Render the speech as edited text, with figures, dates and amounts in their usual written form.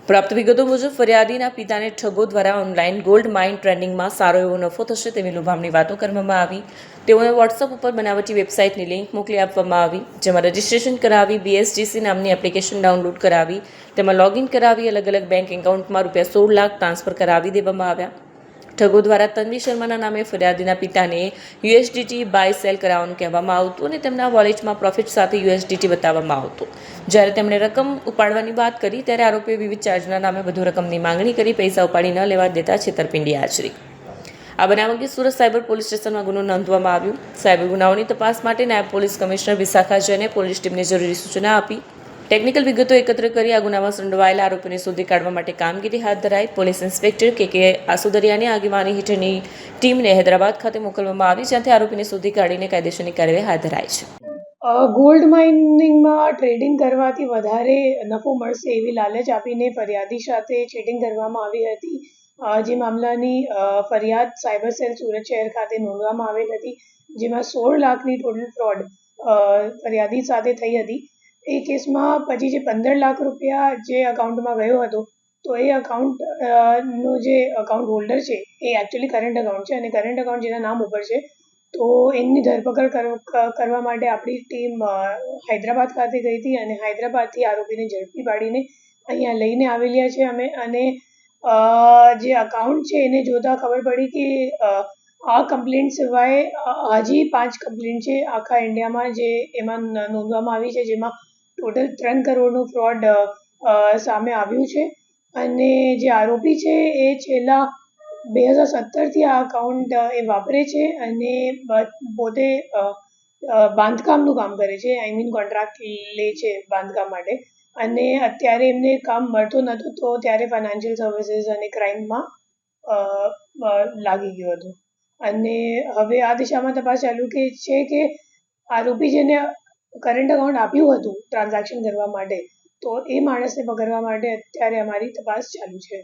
પ્રાપ્ત વિગતો મુજબ ફરિયાદીના પિતાને ઠગો દ્વારા ઓનલાઈન ગોલ્ડ માઇન ટ્રેડિંગમાં સારો એવો નફો થશે તેવી લુભામણી વાતો કરવામાં આવી. તેઓને વોટ્સઅપ ઉપર બનાવટી વેબસાઇટની લિંક મોકલી આપવામાં આવી, જેમાં રજિસ્ટ્રેશન કરાવી, BSGC નામની એપ્લિકેશન ડાઉનલોડ કરાવી, તેમાં લોગિન કરાવી અલગ અલગ બેંક એકાઉન્ટમાં ₹16 લાખ ટ્રાન્સફર કરાવી દેવામાં આવ્યા. ઠગો દ્વારા તન્વી શર્માના નામે ફરિયાદીના પિતાને USDT બાય સેલ કરાવવાનું કહેવામાં આવતું અને તેમના વોલેટમાં પ્રોફિટ સાથે USDT બતાવવામાં આવતું. જ્યારે તેમણે રકમ ઉપાડવાની વાત કરી ત્યારે આરોપીએ વિવિધ ચાર્જના નામે વધુ રકમની માંગણી કરી પૈસા ઉપાડી ન લેવા દેતા છેતરપિંડી આચરી. આ બનાવ અંગે સુરત સાયબર પોલીસ સ્ટેશનમાં ગુનો નોંધવામાં આવ્યો. સાયબર ગુનાઓની તપાસ માટે નાયબ પોલીસ કમિશનર વિશાખા જૈને પોલીસ ટીમને જરૂરી સૂચના આપી. ટેકનિકલ વિગતો એકત્ર કરી આ ગુનામાં સંડોવાયેલા આરોપીને શોધી કાઢવા માટે કામગીરી હાથ ધરાઈ. પોલીસ ઇન્સ્પેક્ટર KK આસુદરિયાની આગેવાની હેઠળની ટીમને હૈદરાબાદ ખાતે મોકલવામાં આવી, જ્યાંથી આરોપીને શોધી કાઢીને કાયદેસરની કાર્યવાહી હાથ ધરાઈ છે. ગોલ્ડ માઇનિંગમાં ટ્રેડિંગ કરવાથી વધારે નફો મળશે એવી લાલચ આપીને ફરિયાદી સાથે ચીટિંગ કરવામાં આવી હતી. જે મામલાની ફરિયાદ સાયબર સેલ સુરત શહેર ખાતે નોંધવામાં આવેલ હતી, જેમાં 16 લાખની ટોટલ ફ્રોડ ફરિયાદી સાથે થઈ હતી. એ કેસમાં પછી જે 15 લાખ રૂપિયા જે અકાઉન્ટમાં ગયો હતો, તો એ અકાઉન્ટનો જે અકાઉન્ટ હોલ્ડર છે એ એકચ્યુઅલી કરંટ અકાઉન્ટ છે અને કરંટ અકાઉન્ટ જેના નામ ઉપર છે, તો એમની ધરપકડ કરવા માટે આપણી ટીમ હૈદરાબાદ ખાતે ગઈ હતી અને હૈદરાબાદથી આરોપીને ઝડપી પાડીને અહીંયા લઈને આવેલા છે અમે. અને જે અકાઉન્ટ છે એને જોતાં ખબર પડી કે આ કમ્પ્લેન્ટ સિવાય હજી 5 કમ્પ્લેન્ટ છે આખા ઇન્ડિયામાં જે એમાં નોંધવામાં આવી છે, જેમાં ટોટલ 3 કરોડનું ફ્રોડ સામે આવ્યું છે. અને જે આરોપી છે એ છેલ્લા 2017થી આ અકાઉન્ટ એ વાપરે છે અને પોતે બાંધકામનું કામ કરે છે, કોન્ટ્રાક્ટ લે છે બાંધકામ માટે. અને અત્યારે એમને કામ મળતું નહોતું, તો ત્યારે ફાઇનાન્શિયલ સર્વિસીસ અને ક્રાઇમમાં લાગી ગયું હતું. અને હવે આ દિશામાં તપાસ ચાલુ છે કે આરોપી જેને કરંટ અકાઉન્ટ આપ્યું હતું ટ્રાન્ઝેક્શન કરવા માટે, તો એ માણસને પકડવા માટે અત્યારે અમારી તપાસ ચાલુ છે.